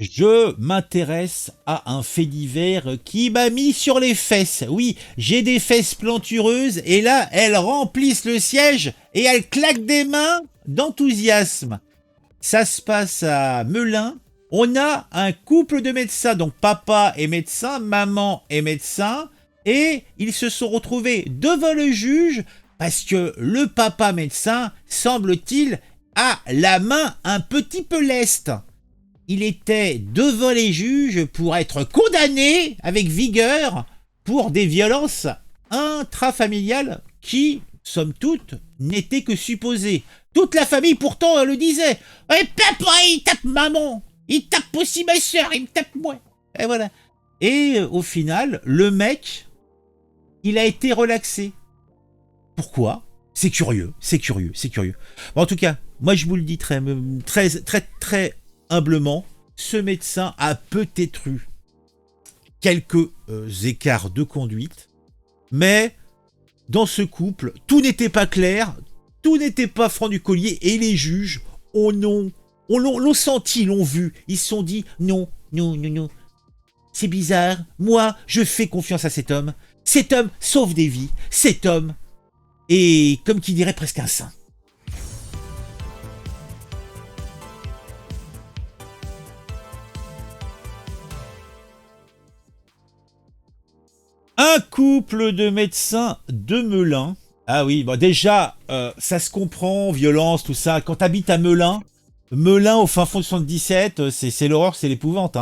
Je m'intéresse à un fait divers qui m'a mis sur les fesses. Oui, j'ai des fesses plantureuses et là, elles remplissent le siège et elles claquent des mains d'enthousiasme. Ça se passe à Melun. On a un couple de médecins, donc papa est médecin, maman est médecin, et ils se sont retrouvés devant le juge parce que le papa médecin, semble-t-il, a la main un petit peu leste. Il était devant les juges pour être condamné avec vigueur pour des violences intrafamiliales qui, somme toute, n'étaient que supposées. Toute la famille pourtant le disait. Et papa, il tape maman, il tape aussi ma soeur, il me tape moi. Et voilà. Et au final, le mec, il a été relaxé. Pourquoi? C'est curieux, c'est curieux, c'est curieux. Bon, en tout cas, moi je vous le dis très humblement, ce médecin a peut-être eu quelques écarts de conduite, mais dans ce couple, tout n'était pas clair, tout n'était pas franc du collier, et les juges l'ont senti, l'ont vu, ils se sont dit non, non, non, non, c'est bizarre, moi je fais confiance à cet homme sauve des vies, cet homme est, comme qui dirait, presque un saint. Un couple de médecins de Melun. Ah oui, bon déjà, ça se comprend, violence, tout ça. Quand t'habites à Melun, Melun au fin fond de 77, c'est l'horreur, c'est l'épouvante.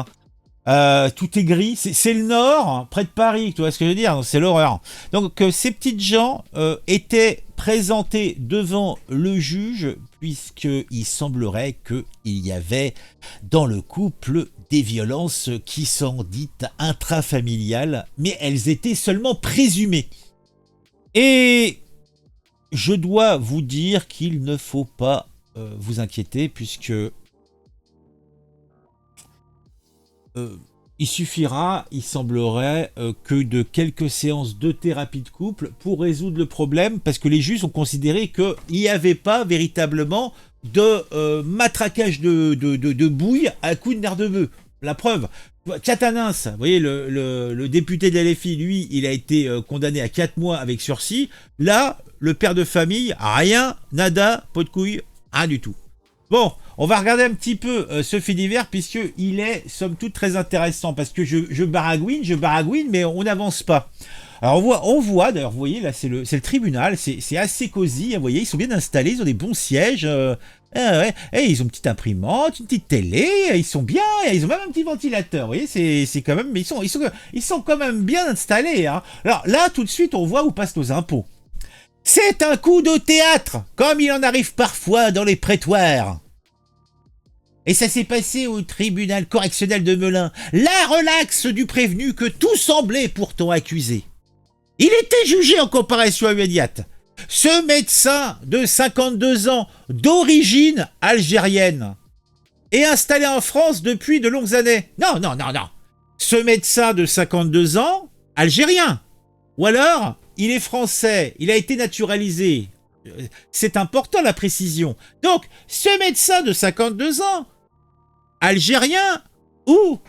Hein. Tout est gris, c'est le nord, hein, près de Paris, tu vois ce que je veux dire, c'est l'horreur. Donc ces petites gens étaient présentés devant le juge, puisqu'il semblerait qu'il y avait dans le couple des violences qui sont dites intrafamiliales, mais elles étaient seulement présumées. Et je dois vous dire qu'il ne faut pas vous inquiéter, puisque il suffira, il semblerait, que de quelques séances de thérapie de couple pour résoudre le problème, parce que les juges ont considéré qu'il n'y avait pas véritablement de matraquage de bouille à coups de nerf de bœuf. La preuve, Catanins, vous voyez, le député de LFI, lui, il a été condamné à 4 mois avec sursis. Là, le père de famille, rien, nada, pot de couille, rien du tout. Bon, on va regarder un petit peu ce fait divers, puisqu'il est, somme toute, très intéressant, parce que je baragouine, mais on n'avance pas. Alors on voit d'ailleurs, vous voyez, là c'est le tribunal, c'est assez cosy, vous voyez, ils sont bien installés, ils ont des bons sièges, ouais, et ils ont une petite imprimante, une petite télé, ils sont bien, ils ont même un petit ventilateur, vous voyez, c'est quand même, ils sont quand même bien installés. Hein. Alors là, tout de suite, on voit où passent nos impôts. C'est un coup de théâtre, comme il en arrive parfois dans les prétoires. Et ça s'est passé au tribunal correctionnel de Melun, la relaxe du prévenu que tout semblait pourtant accusé. Il était jugé en comparution immédiate. Ce médecin de 52 ans, d'origine algérienne, est installé en France depuis de longues années. Non. Ce médecin de 52 ans, algérien. Ou alors, il est français, il a été naturalisé. C'est important la précision. Donc, ce médecin de 52 ans, algérien ou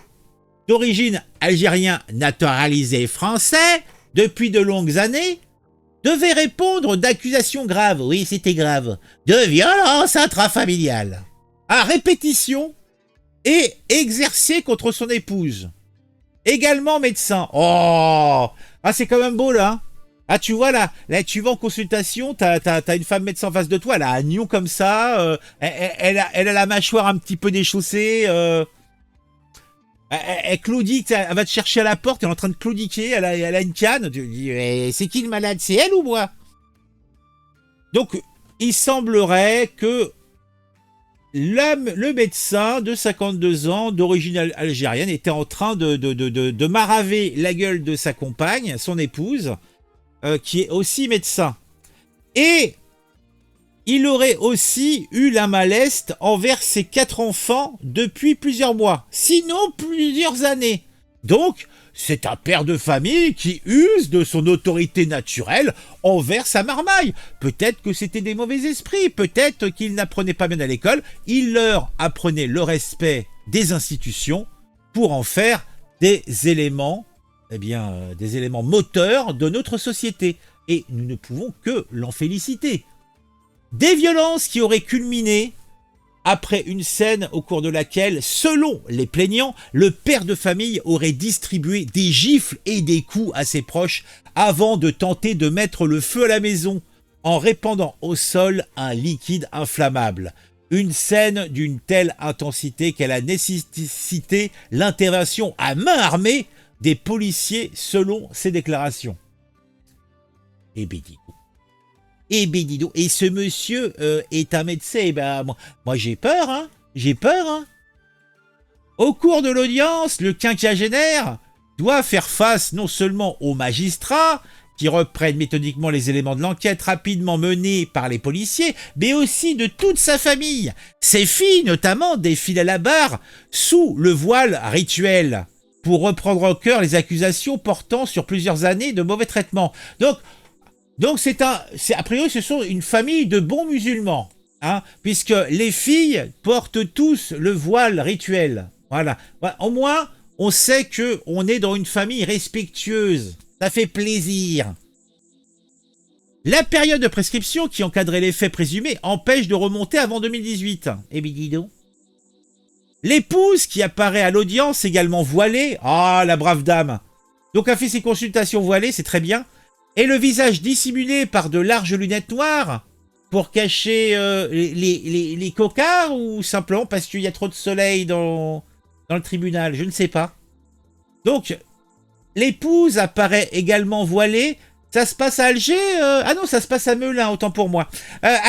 d'origine algérien naturalisé français depuis de longues années, devait répondre d'accusations graves, oui c'était grave, de violence intrafamiliale, à répétition et exercée contre son épouse. Également médecin. Oh, ah c'est quand même beau là. Ah tu vois là tu vas en consultation, t'as une femme médecin en face de toi, elle a un nion comme ça, elle a la mâchoire un petit peu déchaussée, elle claudie, elle va te chercher à la porte, elle est en train de claudiquer, elle a une canne, tu dis c'est qui le malade, c'est elle ou moi? Donc il semblerait que le médecin de 52 ans d'origine algérienne était en train de maraver la gueule de sa compagne, son épouse, qui est aussi médecin. Et il aurait aussi eu la maleste envers ses 4 enfants depuis plusieurs mois, sinon plusieurs années. Donc, c'est un père de famille qui use de son autorité naturelle envers sa marmaille. Peut-être que c'était des mauvais esprits, peut-être qu'il n'apprenait pas bien à l'école, il leur apprenait le respect des institutions pour en faire des éléments, des éléments moteurs de notre société. Et nous ne pouvons que l'en féliciter. Des violences qui auraient culminé après une scène au cours de laquelle, selon les plaignants, le père de famille aurait distribué des gifles et des coups à ses proches avant de tenter de mettre le feu à la maison en répandant au sol un liquide inflammable. Une scène d'une telle intensité qu'elle a nécessité l'intervention à main armée des policiers selon ses déclarations. Et et ce monsieur est un médecin. Moi j'ai peur, hein. J'ai peur, hein. Au cours de l'audience, le quinquagénaire doit faire face non seulement aux magistrats, qui reprennent méthodiquement les éléments de l'enquête rapidement menée par les policiers, mais aussi de toute sa famille. Ses filles, notamment, défilent à la barre sous le voile rituel, pour reprendre au cœur les accusations portant sur plusieurs années de mauvais traitements. Donc a priori, ce sont une famille de bons musulmans, hein, puisque les filles portent tous le voile rituel. Voilà. Au moins, on sait qu'on est dans une famille respectueuse. Ça fait plaisir. La période de prescription qui encadrait les faits présumés empêche de remonter avant 2018. Eh bien, dis donc. L'épouse qui apparaît à l'audience également voilée. Ah, la brave dame. Donc a fait ses consultations voilées, c'est très bien. Et le visage dissimulé par de larges lunettes noires pour cacher les cocards ou simplement parce qu'il y a trop de soleil dans le tribunal, je ne sais pas. Donc, l'épouse apparaît également voilée. Ça se passe à Alger Ah non, ça se passe à Melun, autant pour moi.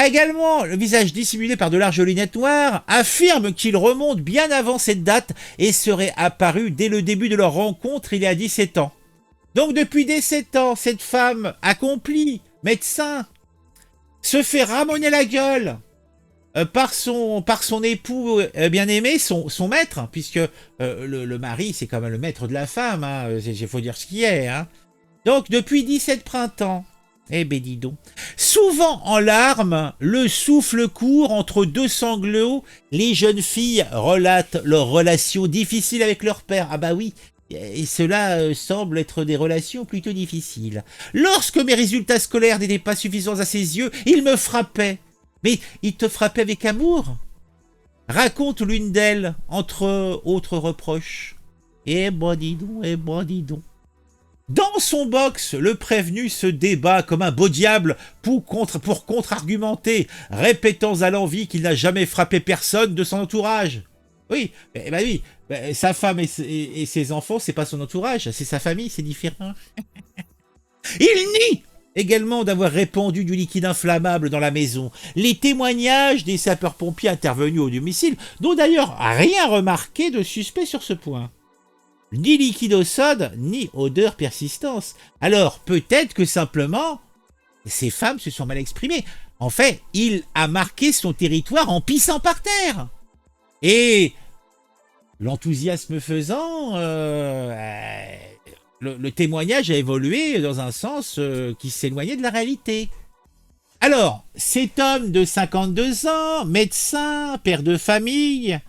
Également, le visage dissimulé par de larges lunettes noires affirme qu'il remonte bien avant cette date et serait apparu dès le début de leur rencontre il y a 17 ans. Donc depuis 17 ans, cette femme accomplie, médecin, se fait ramoner la gueule par son époux bien-aimé, son maître, puisque le mari, c'est quand même le maître de la femme, hein, il faut dire ce qui est. Hein. Donc depuis 17 printemps, eh ben dis donc, souvent en larmes, le souffle court entre deux sanglots, les jeunes filles relatent leurs relations difficiles avec leur père. Ah bah oui. Et cela semble être des relations plutôt difficiles. Lorsque mes résultats scolaires n'étaient pas suffisants à ses yeux, il me frappait. Mais il te frappait avec amour, raconte l'une d'elles, entre autres reproches. Eh ben dis donc. Dans son box, le prévenu se débat comme un beau diable pour contre-argumenter, répétant à l'envi qu'il n'a jamais frappé personne de son entourage. Oui, sa femme et ses enfants, c'est pas son entourage, c'est sa famille, c'est différent. Il nie également d'avoir répandu du liquide inflammable dans la maison. Les témoignages des sapeurs-pompiers intervenus au domicile n'ont d'ailleurs rien remarqué de suspect sur ce point. Ni liquide au sode, ni odeur persistance. Alors, peut-être que simplement, ces femmes se sont mal exprimées. En fait, il a marqué son territoire en pissant par terre. Et l'enthousiasme faisant, le témoignage a évolué dans un sens qui s'éloignait de la réalité. Alors, cet homme de 52 ans, médecin, père de famille,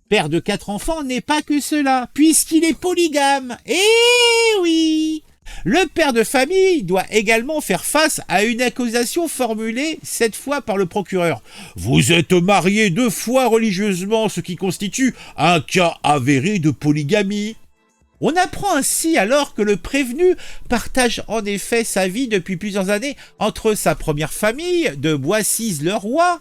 père de 4 enfants, n'est pas que cela, puisqu'il est polygame. Eh oui! Le père de famille doit également faire face à une accusation formulée cette fois par le procureur. Vous êtes marié 2 fois religieusement, ce qui constitue un cas avéré de polygamie. On apprend ainsi alors que le prévenu partage en effet sa vie depuis plusieurs années entre sa première famille de Boissise-le-Roi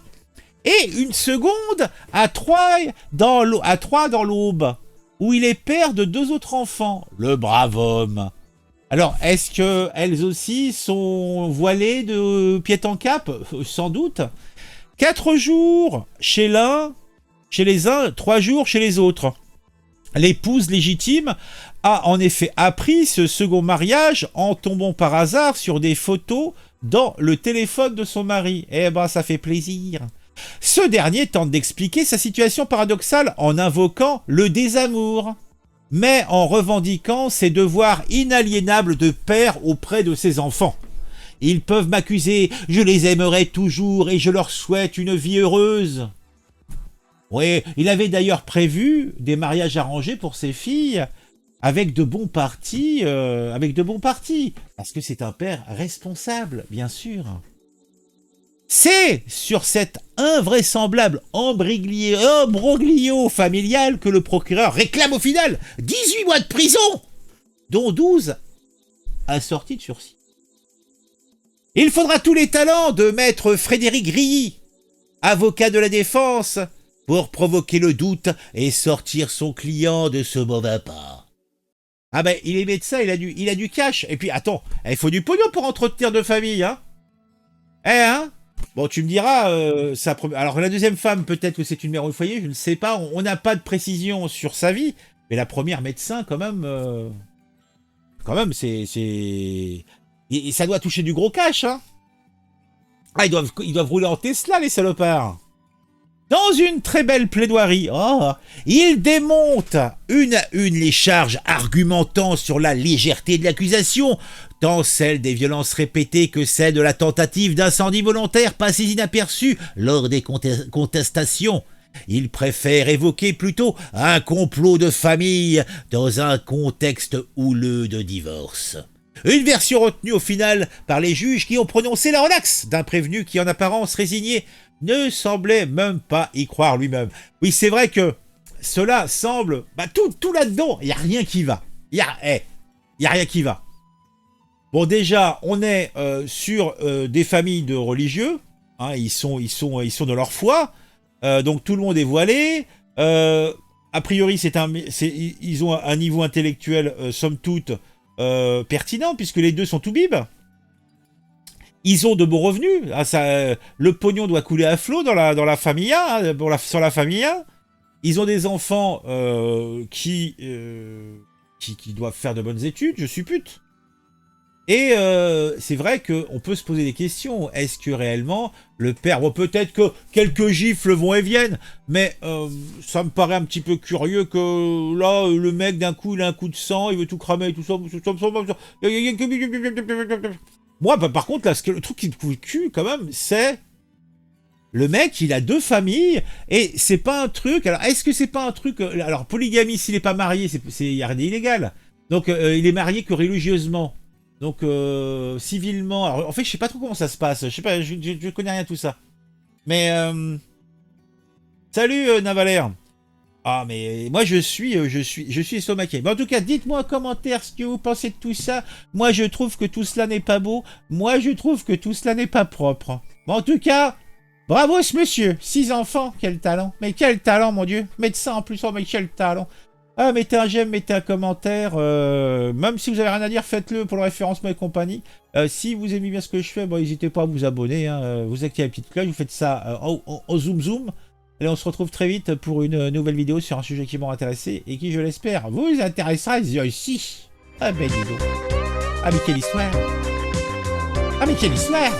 et une seconde à Troyes dans l'Aube, où il est père de 2 autres enfants. Le brave homme. Alors, est-ce qu'elles aussi sont voilées de pied en cap? Sans doute. 4 jours chez les uns, 3 jours chez les autres. L'épouse légitime a en effet appris ce second mariage en tombant par hasard sur des photos dans le téléphone de son mari. Eh ben, ça fait plaisir. Ce dernier tente d'expliquer sa situation paradoxale en invoquant le désamour, mais en revendiquant ses devoirs inaliénables de père auprès de ses enfants. Ils peuvent m'accuser, je les aimerai toujours et je leur souhaite une vie heureuse. Oui, il avait d'ailleurs prévu des mariages arrangés pour ses filles avec de bons partis, parce que c'est un père responsable, bien sûr. C'est sur cet invraisemblable imbroglio familial que le procureur réclame au final 18 mois de prison, dont 12 à sortie de sursis. Il faudra tous les talents de maître Frédéric Grilly, avocat de la défense, pour provoquer le doute et sortir son client de ce mauvais pas. Ah ben, il est médecin, il a du cash. Et puis, attends, il faut du pognon pour entretenir deux familles, hein. Hein. Bon, tu me diras, alors la deuxième femme, peut-être que c'est une mère au foyer, je ne sais pas, on n'a pas de précision sur sa vie, mais la première médecin, quand même, c'est... Et ça doit toucher du gros cash, hein. Ah, ils doivent rouler en Tesla, les salopards. Dans une très belle plaidoirie, il démonte une à une les charges argumentant sur la légèreté de l'accusation, tant celle des violences répétées que celle de la tentative d'incendie volontaire passée inaperçue lors des contestations. Il préfère évoquer plutôt un complot de famille dans un contexte houleux de divorce. Une version retenue au final par les juges qui ont prononcé la relaxe d'un prévenu qui, en apparence résigné, ne semblait même pas y croire lui-même. Oui, c'est vrai que cela semble... tout là-dedans, il n'y a rien qui va. Il y a rien qui va. Bon, déjà, on est sur des familles de religieux. Hein, ils sont de leur foi. Donc, tout le monde est voilé. A priori, ils ont un niveau intellectuel, somme toute, pertinent, puisque les deux sont toubibs. Ils ont de bons revenus. Le pognon doit couler à flot dans la familla, sur la familla. Ils ont des enfants qui doivent faire de bonnes études, je suppute. Et c'est vrai qu'on peut se poser des questions. Est-ce que réellement, le père... Bon, peut-être que quelques gifles vont et viennent, mais ça me paraît un petit peu curieux que là, le mec, d'un coup, il a un coup de sang, il veut tout cramer et tout ça. Moi, par contre, là, le truc qui me fout le cul, quand même, c'est... Le mec, il a deux familles, et c'est pas un truc... Alors, est-ce que c'est pas un truc... Alors, polygamie, s'il est pas marié, il y a rien d'illégal. Donc, il est marié que religieusement. Donc, civilement... Alors, en fait, je sais pas trop comment ça se passe. Je sais pas, je connais rien de tout ça. Mais, salut, Navalère. Ah, mais moi, je suis estomaqué. Mais en tout cas, dites-moi en commentaire ce que vous pensez de tout ça. Moi, je trouve que tout cela n'est pas beau. Moi, je trouve que tout cela n'est pas propre. Bon, en tout cas, bravo ce monsieur. 6 enfants, quel talent. Mais quel talent, mon Dieu. Médecin en plus, mais quel talent. Ah, mettez un j'aime, mettez un commentaire. Même si vous avez rien à dire, faites-le pour le référencement et compagnie. Si vous aimez bien ce que je fais, n'hésitez pas à vous abonner. Hein. Vous activez la petite cloche, vous faites ça en zoom. Et on se retrouve très vite pour une nouvelle vidéo sur un sujet qui m'aura intéressé et qui, je l'espère, vous intéressera ici. Ah ben dis donc. Ah mais quelle histoire. Ah mais quelle histoire.